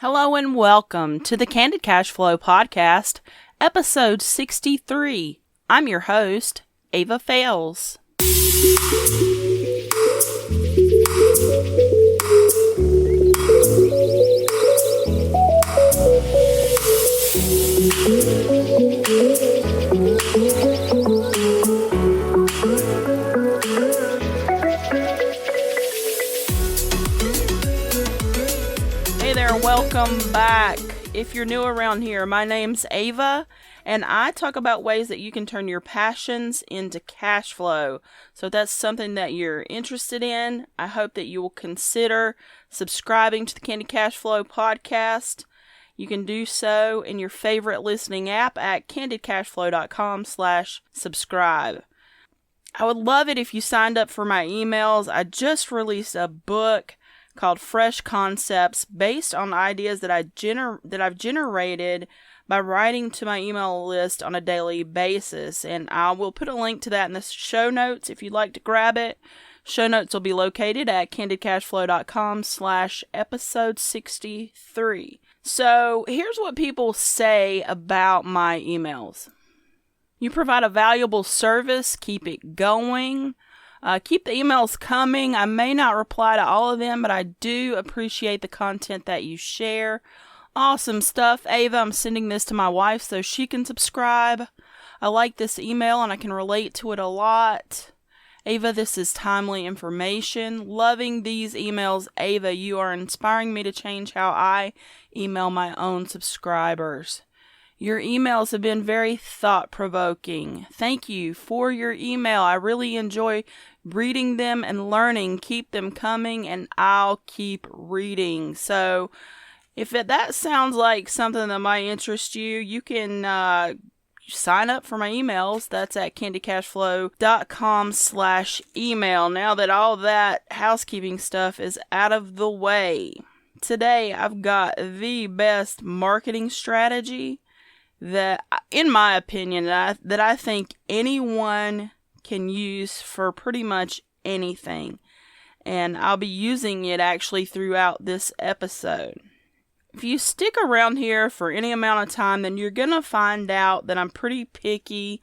Hello and welcome to the Candid Cashflow podcast, episode 63. I'm your host, Ava Fails. Hey there, welcome back. If you're new around here, my name's Ava, and I talk about ways that you can turn your passions into cash flow. So if that's something that you're interested in, I hope that you will consider subscribing to the Candid Cashflow podcast. You can do so in your favorite listening app at candidcashflow.com/subscribe. I would love it if you signed up for my emails. I just released a book called Fresh Concepts based on ideas that I've generated by writing to my email list on a daily basis. And I will put a link to that in the show notes if you'd like to grab it. Show notes will be located at candidcashflow.com/episode 63. So here's what people say about my emails. You provide a valuable service. Keep it going. Keep the emails coming. I may not reply to all of them, but I do appreciate the content that you share. Awesome stuff, Ava. I'm sending this to my wife so she can subscribe. I like this email and I can relate to it a lot. Ava, this is timely information. Loving these emails, Ava. You are inspiring me to change how I email my own subscribers. Your emails have been very thought-provoking. Thank you for your email. I really enjoy reading them and learning. Keep them coming, and I'll keep reading. So if that sounds like something that might interest you, you can sign up for my emails. That's at candidcashflow.com/email. Now that all that housekeeping stuff is out of the way, today I've got the best marketing strategy that, in my opinion, that I think anyone can use for pretty much anything. And I'll be using it actually throughout this episode. If you stick around here for any amount of time, then you're going to find out that I'm pretty picky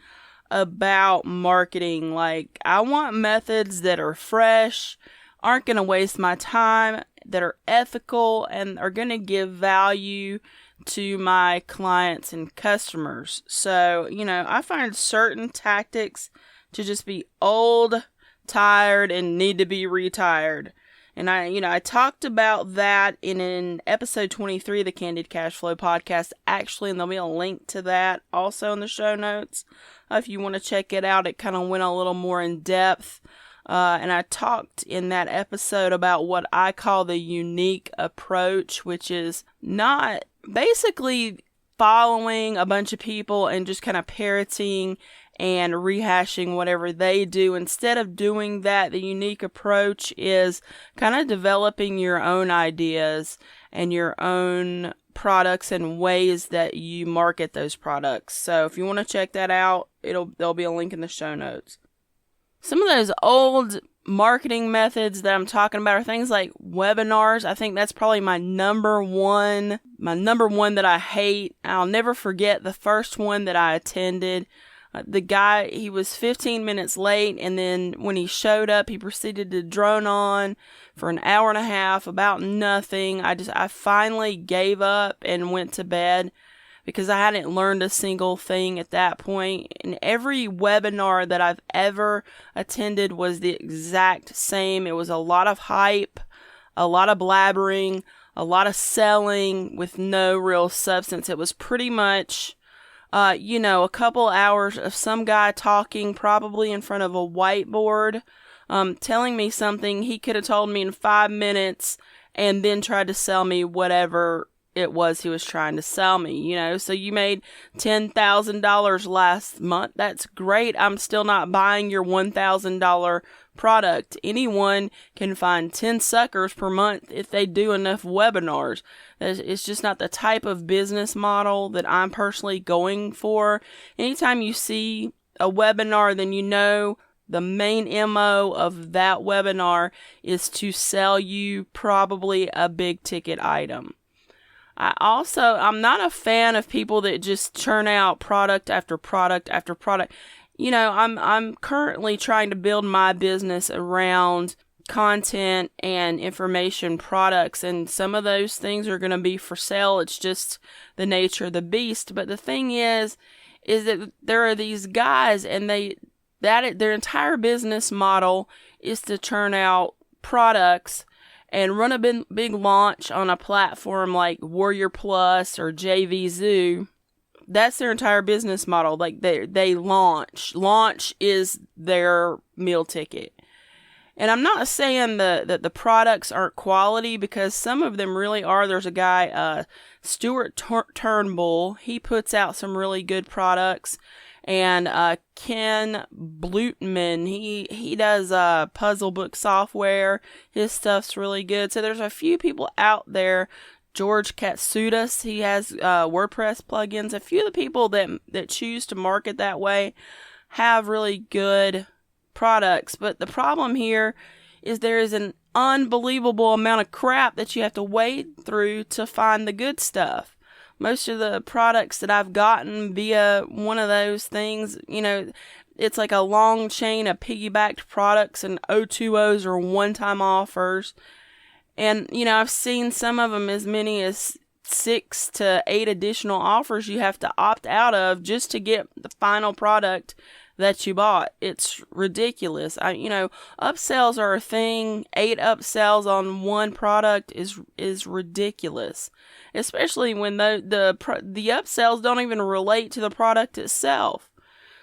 about marketing. Like, I want methods that are fresh, aren't going to waste my time, that are ethical, and are going to give value to my clients and customers. So, I find certain tactics to just be old, tired, and need to be retired. And I talked about that in episode 23 of the Candid Cashflow podcast, actually, and there'll be a link to that also in the show notes. If you want to check it out, it kind of went a little more in depth. And I talked in that episode about what I call the unique approach, which is not basically following a bunch of people and just kind of parroting and rehashing whatever they do. Instead of doing that, the unique approach is kind of developing your own ideas and your own products and ways that you market those products. So if you want to check that out, there'll be a link in the show notes. Some of those old marketing methods that I'm talking about are things like webinars. I think that's probably my number one that I hate. I'll never forget the first one that I attended. The guy, he was 15 minutes late, and then when he showed up, he proceeded to drone on for an hour and a half about nothing. I finally gave up and went to bed because I hadn't learned a single thing at that point. And every webinar that I've ever attended was the exact same. It was a lot of hype, a lot of blabbering, a lot of selling with no real substance. It was pretty much, a couple hours of some guy talking probably in front of a whiteboard, telling me something he could have told me in 5 minutes and then tried to sell me whatever it was he was trying to sell me, So you made $10,000 last month. That's great. I'm still not buying your $1,000 product. Anyone can find 10 suckers per month if they do enough webinars. It's just not the type of business model that I'm personally going for. Anytime you see a webinar, then the main MO of that webinar is to sell you probably a big ticket item. I'm not a fan of people that just churn out product after product after product. I'm currently trying to build my business around content and information products, and some of those things are going to be for sale. It's just the nature of the beast. But the thing is that there are these guys, and their entire business model is to churn out products and run a big launch on a platform like Warrior Plus or JV That's their entire business model. Like they launch. Launch is their meal ticket. And I'm not saying that the products aren't quality, because some of them really are. There's a guy, Stuart Turnbull. He puts out some really good products. And Ken Blutman, he does puzzle book software. His stuff's really good. So there's a few people out there. George Katsoudas, he has WordPress plugins. A few of the people that choose to market that way have really good products. But the problem here is there is an unbelievable amount of crap that you have to wade through to find the good stuff. Most of the products that I've gotten via one of those things, it's like a long chain of piggybacked products, and O2Os or one-time offers. And, I've seen some of them as many as 6 to 8 additional offers you have to opt out of just to get the final product that you bought. It's ridiculous. Upsells are a thing. 8 upsells on one product is ridiculous, especially when the upsells don't even relate to the product itself.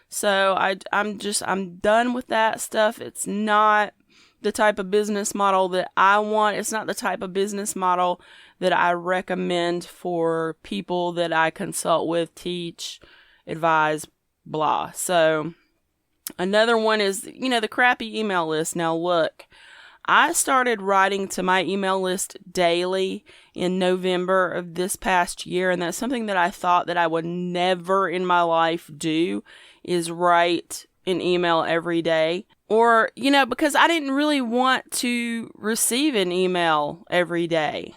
So I'm done with that stuff. It's not the type of business model that I want. It's not the type of business model that I recommend for people that I consult with, teach, advise, blah. So another one is, the crappy email list. Now look, I started writing to my email list daily in November of this past year, and that's something that I thought that I would never in my life do, is write an email every day. Or, because I didn't really want to receive an email every day.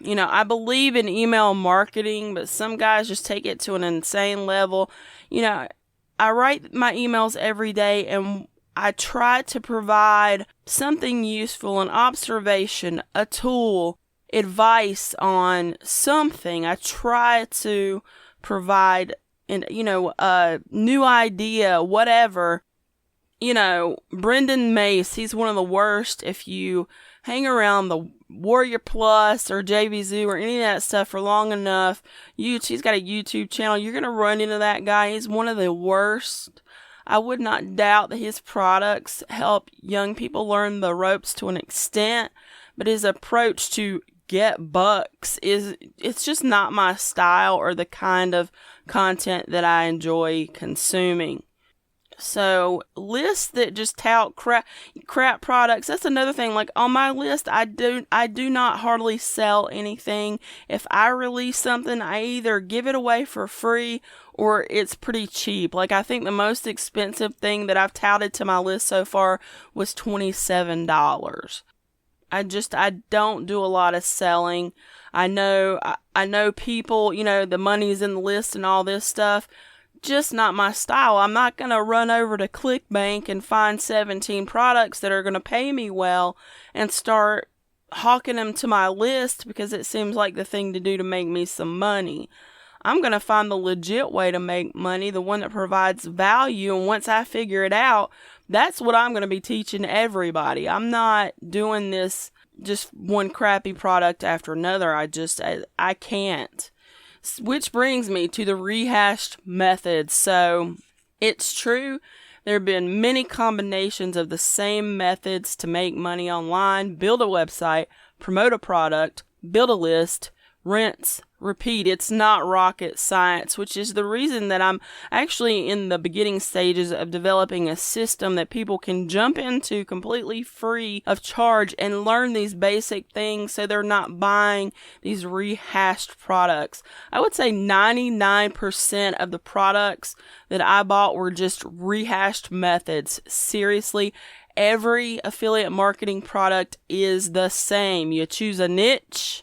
I believe in email marketing, but some guys just take it to an insane level. I write my emails every day, and I try to provide something useful, an observation, a tool, advice on something. I try to provide a new idea, whatever. Brendan Mace, he's one of the worst. If you hang around the Warrior Plus or JV or any of that stuff for long enough, he's got a YouTube channel, you're going to run into that guy. He's one of the worst. I would not doubt that his products help young people learn the ropes to an extent, but his approach to get bucks it's just not my style or the kind of content that I enjoy consuming. So lists that just tout crap products, that's another thing. Like on my list, I do not hardly sell anything. If I release something, I either give it away for free or it's pretty cheap. Like I think the most expensive thing that I've touted to my list so far was $27. I don't do a lot of selling. I know people, the money's in the list and all this stuff. Just not my style. I'm not going to run over to ClickBank and find 17 products that are going to pay me well and start hawking them to my list because it seems like the thing to do to make me some money. I'm going to find the legit way to make money, the one that provides value, and once I figure it out, that's what I'm going to be teaching everybody. I'm not doing this just one crappy product after another. I can't. Which brings me to the rehashed methods. So it's true, there have been many combinations of the same methods to make money online: build a website, promote a product, build a list, rinse, repeat. It's not rocket science, which is the reason that I'm actually in the beginning stages of developing a system that people can jump into completely free of charge and learn these basic things so they're not buying these rehashed products. I would say 99% of the products that I bought were just rehashed methods. Seriously, every affiliate marketing product is the same. You choose a niche,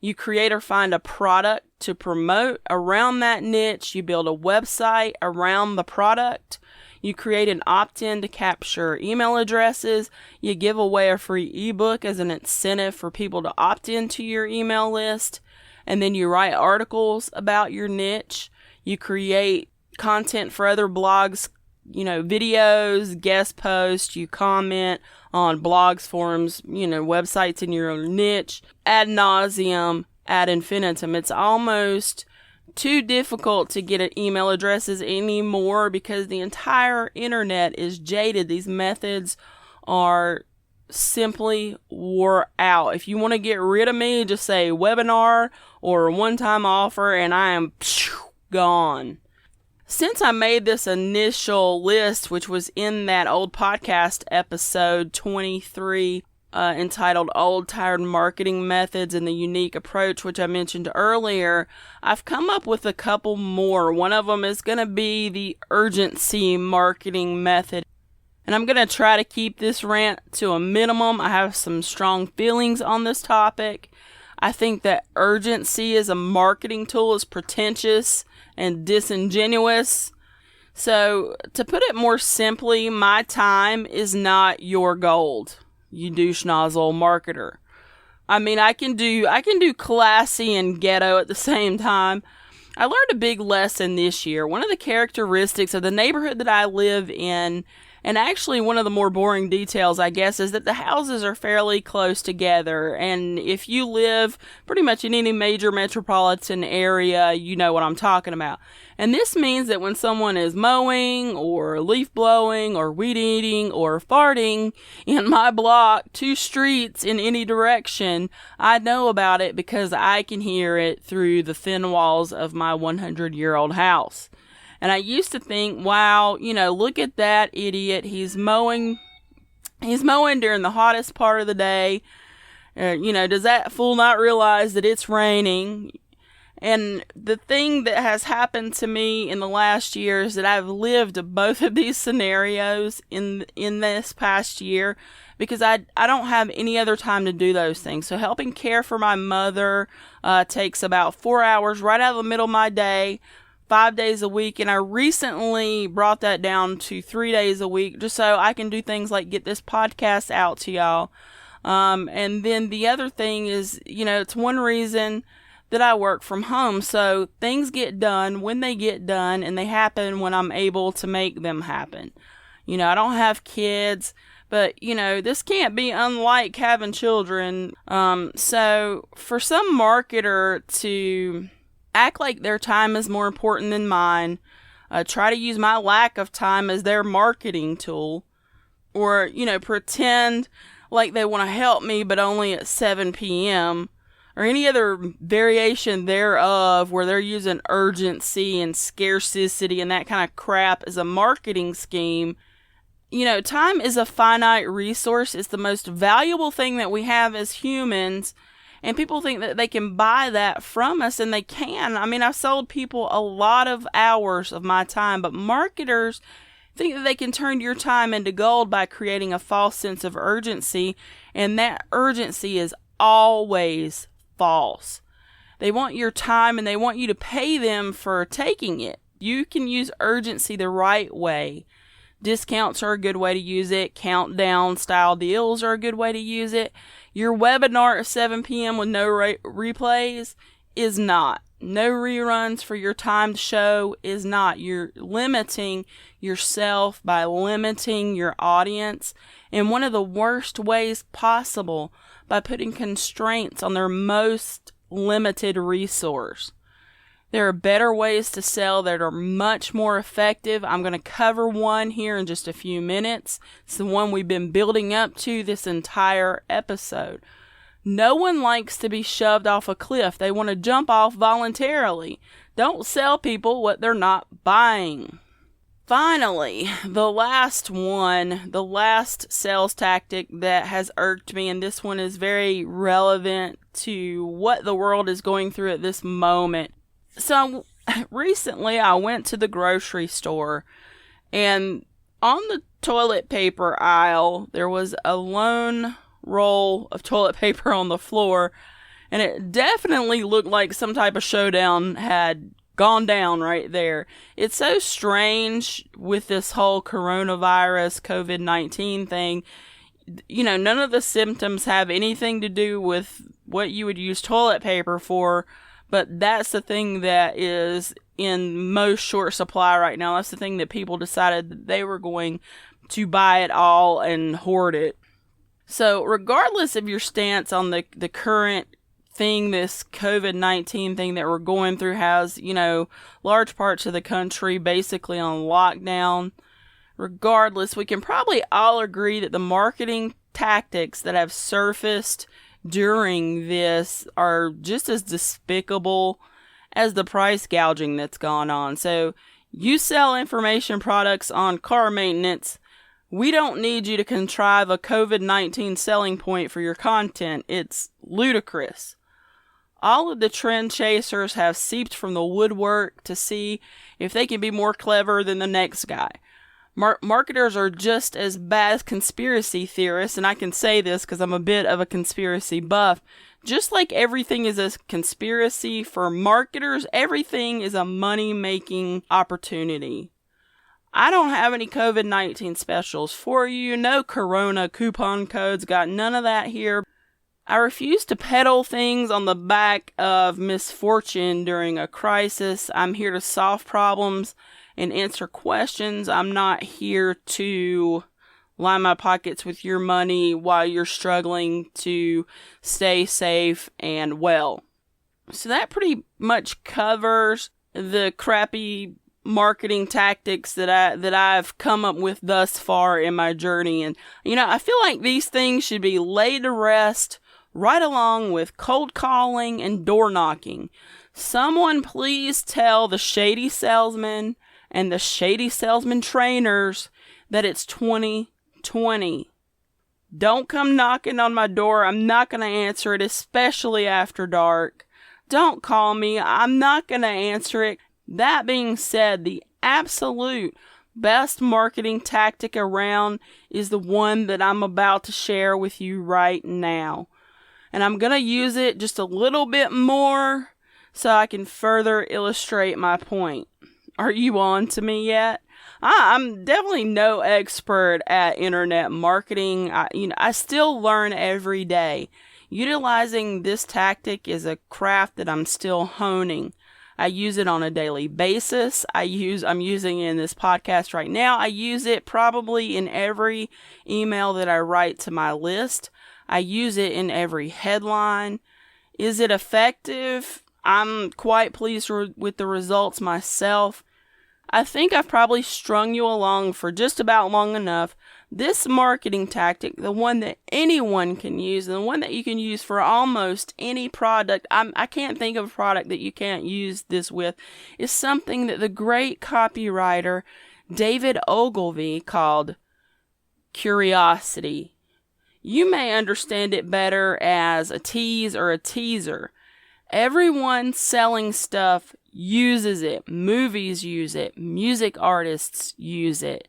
You create or find a product to promote around that niche. You build a website around the product. You create an opt-in to capture email addresses. You give away a free ebook as an incentive for people to opt into your email list. And then you write articles about your niche. You create content for other blogs, videos, guest posts. You comment on blogs, forums, websites in your own niche. Ad nauseum, ad infinitum. It's almost too difficult to get email addresses anymore because the entire internet is jaded. These methods are simply wore out. If you want to get rid of me, just say webinar or one-time offer and I am gone. Since I made this initial list, which was in that old podcast episode 23, entitled Old Tired Marketing Methods and the Unique Approach, which I mentioned earlier, I've come up with a couple more. One of them is going to be the urgency marketing method. And I'm going to try to keep this rant to a minimum. I have some strong feelings on this topic. I think that urgency as a marketing tool is pretentious and disingenuous. So, to put it more simply, my time is not your gold, you douche nozzle marketer. I mean, I can do classy and ghetto at the same time. I learned a big lesson this year. One of the characteristics of the neighborhood that I live in, and actually one of the more boring details, I guess, is that the houses are fairly close together. And if you live pretty much in any major metropolitan area, you know what I'm talking about. And this means that when someone is mowing or leaf blowing or weed eating or farting in my block 2 streets in any direction, I know about it because I can hear it through the thin walls of my 100-year-old house. And I used to think, wow, look at that idiot. He's mowing during the hottest part of the day. Does that fool not realize that it's raining? And the thing that has happened to me in the last year is that I've lived both of these scenarios in this past year because I don't have any other time to do those things. So helping care for my mother takes about 4 hours right out of the middle of my day, 5 days a week. And I recently brought that down to 3 days a week just so I can do things like get this podcast out to y'all. And then the other thing is, it's one reason that I work from home. So things get done when they get done and they happen when I'm able to make them happen. I don't have kids, but this can't be unlike having children. So for some marketer to act like their time is more important than mine, try to use my lack of time as their marketing tool, or, pretend like they want to help me but only at 7 p.m., or any other variation thereof where they're using urgency and scarcity and that kind of crap as a marketing scheme. Time is a finite resource. It's the most valuable thing that we have as humans. And people think that they can buy that from us, and they can. I mean, I've sold people a lot of hours of my time, but marketers think that they can turn your time into gold by creating a false sense of urgency, and that urgency is always false. They want your time and they want you to pay them for taking it. You can use urgency the right way. Discounts are a good way to use it. Countdown style deals are a good way to use it. Your webinar at 7 p.m. with no replays is not. No reruns for your timed show is not. You're limiting yourself by limiting your audience in one of the worst ways possible, by putting constraints on their most limited resource. There are better ways to sell that are much more effective. I'm going to cover one here in just a few minutes. It's the one we've been building up to this entire episode. No one likes to be shoved off a cliff. They want to jump off voluntarily. Don't sell people what they're not buying. Finally, the last sales tactic that has irked me, and this one is very relevant to what the world is going through at this moment. So, recently I went to the grocery store, and on the toilet paper aisle, there was a lone roll of toilet paper on the floor, And it definitely looked like some type of showdown had gone down right there. It's so strange with this whole coronavirus, COVID-19 thing. You know, none of the symptoms have anything to do with what you would use toilet paper for, but that's the thing that is in most short supply right now. That's the thing that people decided that they were going to buy it all and hoard it. So regardless of your stance on the current thing, this COVID-19 thing that we're going through has, you know, large parts of the country basically on lockdown. Regardless, we can probably all agree that the marketing tactics that have surfaced during this are just as despicable as the price gouging that's gone on. So you sell information products on car maintenance. We don't need you to contrive a COVID-19 selling point for your content. It's ludicrous. All of the trend chasers have seeped from the woodwork to see if they can be more clever than the next guy. Marketers are just as bad as conspiracy theorists, and I can say this because I'm a bit of a conspiracy buff. Just like everything is a conspiracy for marketers, everything is a money-making opportunity. I don't have any COVID-19 specials for you, no Corona coupon codes, got none of that here. I refuse to peddle things on the back of misfortune during a crisis. I'm here to solve problems and answer questions. I'm not here to line my pockets with your money while you're struggling to stay safe and well. So that pretty much covers the crappy marketing tactics that I've come up with thus far in my journey. And, you know, I feel like these things should be laid to rest right along with cold calling and door knocking. Someone please tell the shady salesman and the shady salesman trainers that it's 2020. Don't come knocking on my door. I'm not going to answer it, especially after dark. Don't call me. I'm not going to answer it. That being said, the absolute best marketing tactic around is the one that I'm about to share with you right now. And I'm going to use it just a little bit more so I can further illustrate my point. Are you on to me yet? I'm definitely no expert at internet marketing. I still learn every day. Utilizing this tactic is a craft that I'm still honing. I use it on a daily basis. I'm using it in this podcast right now. I use it probably in every email that I write to my list. I use it in every headline. Is it effective? I'm quite pleased with the results myself. I think I've probably strung you along for just about long enough. This marketing tactic, the one that anyone can use, and the one that you can use for almost any product, I can't think of a product that you can't use this with, is something that the great copywriter David Ogilvy called curiosity. You may understand it better as a tease or a teaser. Everyone selling stuff uses it. Movies use it. Music artists use it.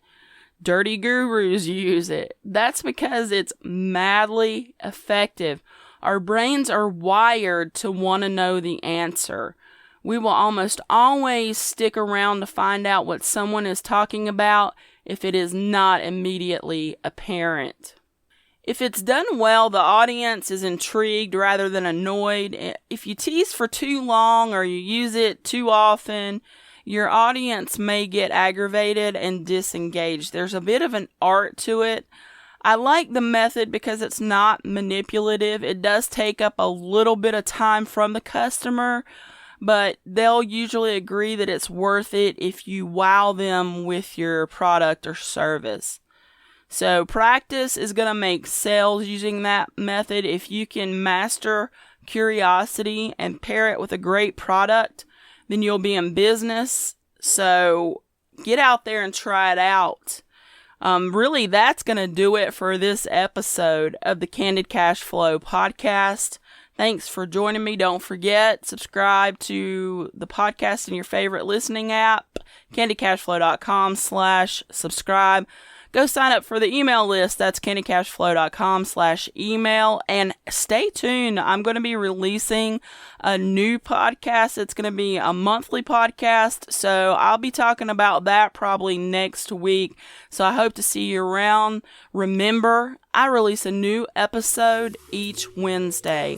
Dirty gurus use it. That's because it's madly effective. Our brains are wired to want to know the answer. We will almost always stick around to find out what someone is talking about if it is not immediately apparent. If it's done well, the audience is intrigued rather than annoyed. If you tease for too long or you use it too often, your audience may get aggravated and disengaged. There's a bit of an art to it. I like the method because it's not manipulative. It does take up a little bit of time from the customer, but they'll usually agree that it's worth it if you wow them with your product or service. So practice is going to make sales using that method. If you can master curiosity and pair it with a great product, then you'll be in business. So get out there and try it out. Really, that's going to do it for this episode of the Candid Cashflow podcast. Thanks for joining me. Don't forget, subscribe to the podcast in your favorite listening app, candidcashflow.com/subscribe. go sign up for the email list. That's candycashflow.com/email. And stay tuned. I'm going to be releasing a new podcast. It's going to be a monthly podcast. So I'll be talking about that probably next week. So I hope to see you around. Remember, I release a new episode each Wednesday.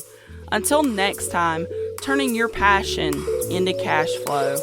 Until next time, turning your passion into cash flow.